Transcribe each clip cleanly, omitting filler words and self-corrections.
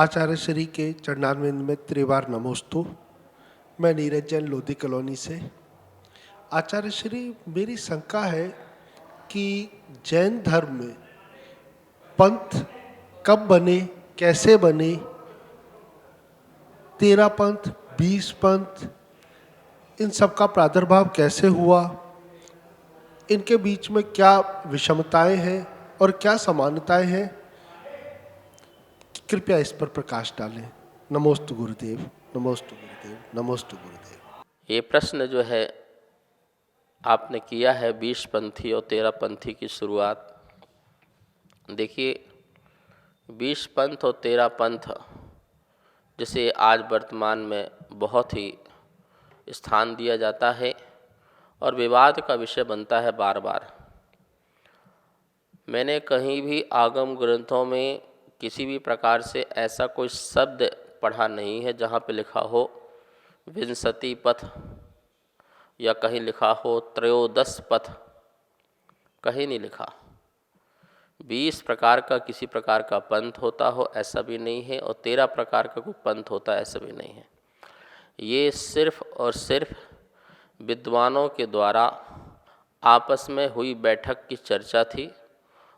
आचार्य श्री के चरणारविंद में त्रिवार नमोस्तु। मैं नीरज जैन लोधी कॉलोनी से। आचार्य श्री, मेरी शंका है कि जैन धर्म में पंथ कब बने, कैसे बने, 13 पंथ, 20 पंथ, इन सब का प्रादुर्भाव कैसे हुआ, इनके बीच में क्या विषमताएं हैं और क्या समानताएं हैं, कृपया इस पर प्रकाश डालें। नमोस्तु गुरुदेव, नमोस्तु गुरुदेव, नमोस्तु गुरुदेव। ये प्रश्न जो है आपने किया है 20 पंथी और 13 पंथी की शुरुआत। देखिए, 20 पंथ और 13 पंथ जिसे आज वर्तमान में बहुत ही स्थान दिया जाता है और विवाद का विषय बनता है बार बार। मैंने कहीं भी आगम ग्रंथों में किसी भी प्रकार से ऐसा कोई शब्द पढ़ा नहीं है जहाँ पे लिखा हो विंशति पथ या कहीं लिखा हो त्रयोदश पथ, कहीं नहीं लिखा। 20 प्रकार का किसी प्रकार का पंथ होता हो ऐसा भी नहीं है और 13 प्रकार का कोई पंथ होता ऐसा भी नहीं है। ये सिर्फ और सिर्फ विद्वानों के द्वारा आपस में हुई बैठक की चर्चा थी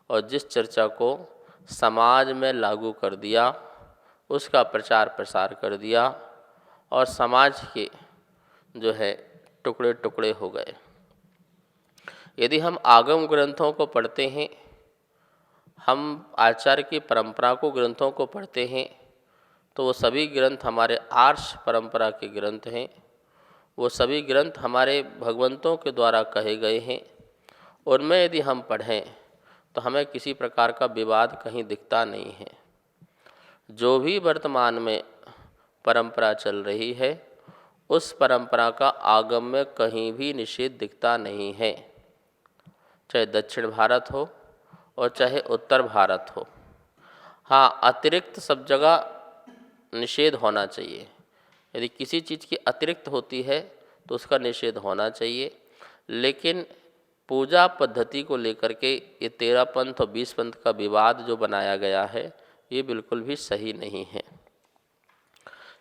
और जिस चर्चा को समाज में लागू कर दिया, उसका प्रचार प्रसार कर दिया और समाज के जो है टुकड़े टुकड़े हो गए। यदि हम आगम ग्रंथों को पढ़ते हैं, हम आचार्य की परंपरा को ग्रंथों को पढ़ते हैं, तो वो सभी ग्रंथ हमारे आर्ष परंपरा के ग्रंथ हैं। वो सभी ग्रंथ हमारे भगवंतों के द्वारा कहे गए हैं। उनमें यदि हम पढ़ें तो हमें किसी प्रकार का विवाद कहीं दिखता नहीं है। जो भी वर्तमान में परंपरा चल रही है, उस परंपरा का आगम में कहीं भी निषेध दिखता नहीं है, चाहे दक्षिण भारत हो और चाहे उत्तर भारत हो। हाँ, अतिरिक्त सब जगह निषेध होना चाहिए। यदि किसी चीज़ की अतिरिक्त होती है तो उसका निषेध होना चाहिए, लेकिन पूजा पद्धति को लेकर के ये 13 पंथ और 20 पंथ का विवाद जो बनाया गया है, ये बिल्कुल भी सही नहीं है।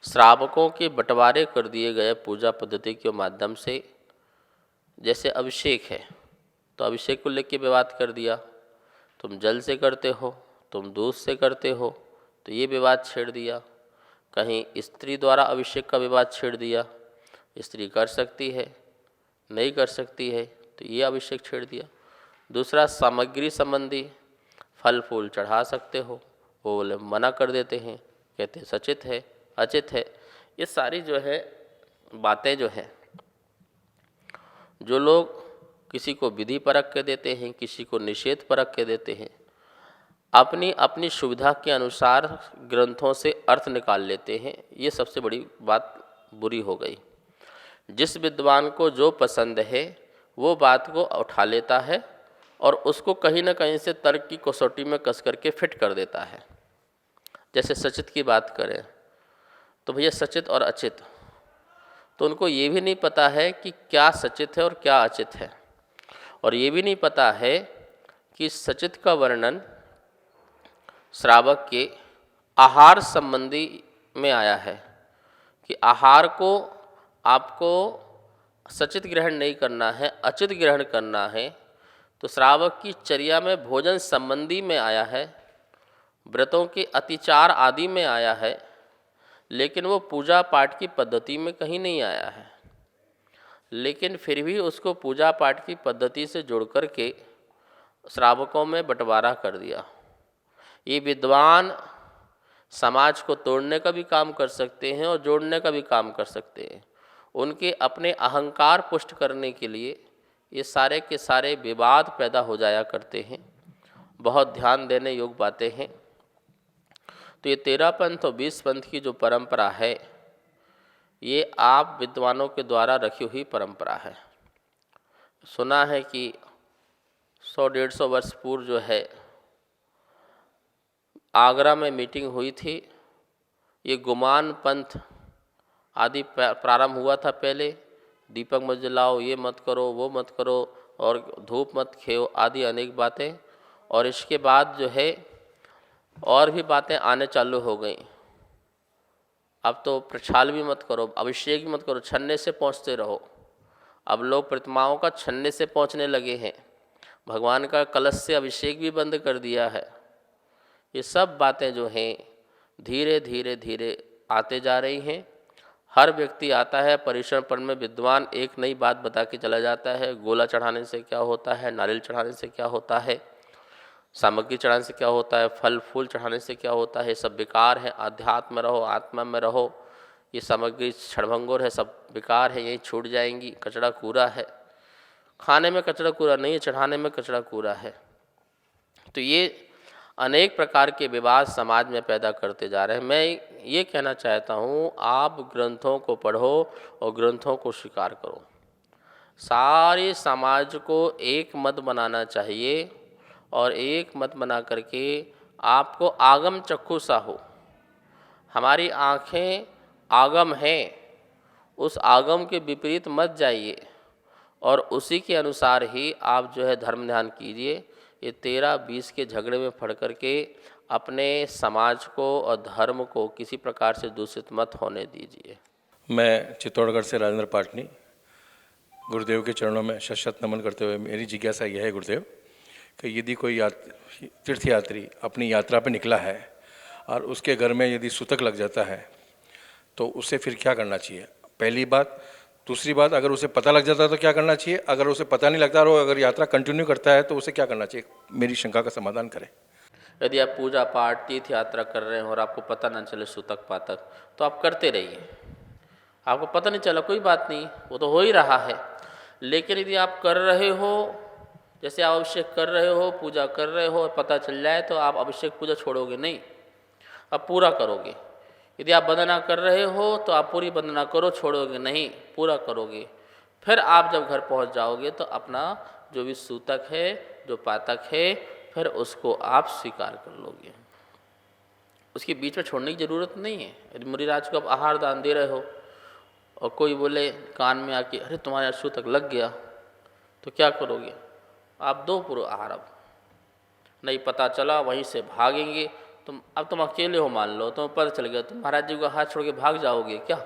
श्रावकों के बंटवारे कर दिए गए पूजा पद्धति के माध्यम से। जैसे अभिषेक है तो अभिषेक को लेकर विवाद कर दिया, तुम जल से करते हो, तुम दूध से करते हो, तो ये विवाद छेड़ दिया। कहीं स्त्री द्वारा अभिषेक का विवाद छेड़ दिया, स्त्री कर सकती है नहीं कर सकती है, तो ये अभिषेक छेड़ दिया। दूसरा, सामग्री संबंधी फल फूल चढ़ा सकते हो, वो बोले मना कर देते हैं, कहते हैं सचित है अचित है। ये सारी जो है बातें जो हैं, जो लोग किसी को विधि परख के देते हैं, किसी को निषेध परख के देते हैं, अपनी अपनी सुविधा के अनुसार ग्रंथों से अर्थ निकाल लेते हैं। ये सबसे बड़ी बात बुरी हो गई। जिस विद्वान को जो पसंद है वो बात को उठा लेता है और उसको कहीं ना कहीं से तर्क की कसौटी में कस करके फिट कर देता है। जैसे सचित की बात करें तो भैया सचित और अचित, तो उनको ये भी नहीं पता है कि क्या सचित है और क्या अचित है, और ये भी नहीं पता है कि सचित का वर्णन श्रावक के आहार संबंधी में आया है कि आहार को आपको सचित ग्रहण नहीं करना है, अचित ग्रहण करना है। तो श्रावक की चर्या में भोजन संबंधी में आया है, व्रतों के अतिचार आदि में आया है, लेकिन वो पूजा पाठ की पद्धति में कहीं नहीं आया है। लेकिन फिर भी उसको पूजा पाठ की पद्धति से जोड़ करके श्रावकों में बंटवारा कर दिया। ये विद्वान समाज को तोड़ने का भी काम कर सकते हैं और जोड़ने का भी काम कर सकते हैं। उनके अपने अहंकार पुष्ट करने के लिए ये सारे के सारे विवाद पैदा हो जाया करते हैं। बहुत ध्यान देने योग्य बातें हैं। तो ये 13 पंथ और 20 पंथ की जो परंपरा है, ये आप विद्वानों के द्वारा रखी हुई परंपरा है। सुना है कि 100-150 वर्ष पूर्व जो है आगरा में मीटिंग हुई थी। ये गुमान पंथ आदि प्रारंभ हुआ था। पहले दीपक मत जलाओ, ये मत करो, वो मत करो, और धूप मत खेओ आदि अनेक बातें। और इसके बाद जो है और भी बातें आने चालू हो गई। अब तो प्रक्षाल भी मत करो, अभिषेक भी मत करो, छन्ने से पहुँचते रहो। अब लोग प्रतिमाओं का छन्ने से पहुँचने लगे हैं, भगवान का कलश से अभिषेक भी बंद कर दिया है। ये सब बातें जो हैं धीरे धीरे धीरे आते जा रही हैं। हर व्यक्ति आता है परिश्रम पर में विद्वान एक नई बात बता के चला जाता है। गोला चढ़ाने से क्या होता है, नारियल चढ़ाने से क्या होता है, सामग्री चढ़ाने से क्या होता है, फल फूल चढ़ाने से क्या होता है, सब बेकार है। अध्यात्म में रहो, आत्मा में रहो। ये सामग्री क्षणभंगुर है, सब बेकार है, यहीं छूट जाएंगी। कचरा कूड़ा है, खाने में कचरा कूड़ा नहीं है, चढ़ाने में कचरा कूड़ा है। तो ये अनेक प्रकार के विवाद समाज में पैदा करते जा रहे हैं। मैं ये कहना चाहता हूँ, आप ग्रंथों को पढ़ो और ग्रंथों को स्वीकार करो। सारे समाज को एक मत बनाना चाहिए और एक मत बना करके आपको आगम चक्षु सा हो। हमारी आँखें आगम हैं, उस आगम के विपरीत मत जाइए और उसी के अनुसार ही आप जो है धर्म ध्यान कीजिए। ये 13-20 के झगड़े में पड़ करके अपने समाज को और धर्म को किसी प्रकार से दूषित मत होने दीजिए। मैं चित्तौड़गढ़ से राजेंद्र पाटनी गुरुदेव के चरणों में शत नमन करते हुए मेरी जिज्ञासा यह है गुरुदेव कि यदि कोई तीर्थयात्री अपनी यात्रा पर निकला है और उसके घर में यदि सूतक लग जाता है तो उसे फिर क्या करना चाहिए, पहली बात। दूसरी बात, अगर उसे पता लग जाता है तो क्या करना चाहिए, अगर उसे पता नहीं लगता और अगर यात्रा कंटिन्यू करता है तो उसे क्या करना चाहिए, मेरी शंका का समाधान करें। यदि आप पूजा पाठ तीर्थ यात्रा कर रहे हो और आपको पता ना चले सूतक पातक, तो आप करते रहिए। आपको पता नहीं चला कोई बात नहीं, वो तो हो ही रहा है। लेकिन यदि आप कर रहे हो, जैसे आप अभिषेक कर रहे हो, पूजा कर रहे हो और पता चल जाए, तो आप अभिषेक पूजा छोड़ोगे नहीं, आप पूरा करोगे। यदि आप वंदना कर रहे हो तो आप पूरी वंदना करो, छोड़ोगे नहीं, पूरा करोगे। फिर आप जब घर पहुंच जाओगे तो अपना जो भी सूतक है, जो पातक है, फिर उसको आप स्वीकार कर लोगे। उसके बीच में छोड़ने की ज़रूरत नहीं है। यदि मुनिराज को आप आहार दान दे रहे हो और कोई बोले कान में आके, अरे तुम्हारे यहाँ सूतक लग गया, तो क्या करोगे, आप दो पूरा आहार। अब नहीं पता चला, वहीं से भागेंगे। तुम अकेले हो, मान लो तुम्हें पता चल गया, तुम महाराज जी को हाथ छोड़ के भाग जाओगे क्या?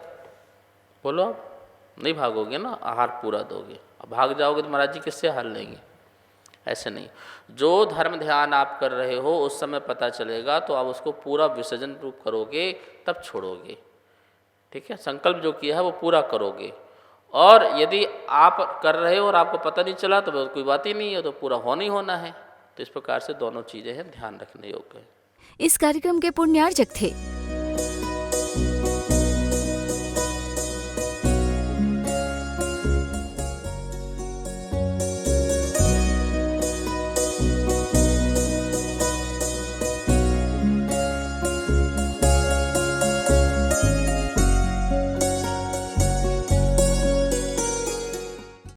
बोलो, आप नहीं भागोगे ना, आहार पूरा दोगे। अब भाग जाओगे तो महाराज जी किससे आहार लेंगे? ऐसे नहीं। जो धर्म ध्यान आप कर रहे हो उस समय पता चलेगा तो आप उसको पूरा विसर्जन रूप करोगे, तब छोड़ोगे। ठीक है, संकल्प जो किया है वो पूरा करोगे। और यदि आप कर रहे हो और आपको पता नहीं चला तो कोई बात ही नहीं है, तो पूरा होना ही होना है। तो इस प्रकार से दोनों चीज़ें हैं, ध्यान रखने योग्य है। इस कार्यक्रम के पुण्यार्जक थे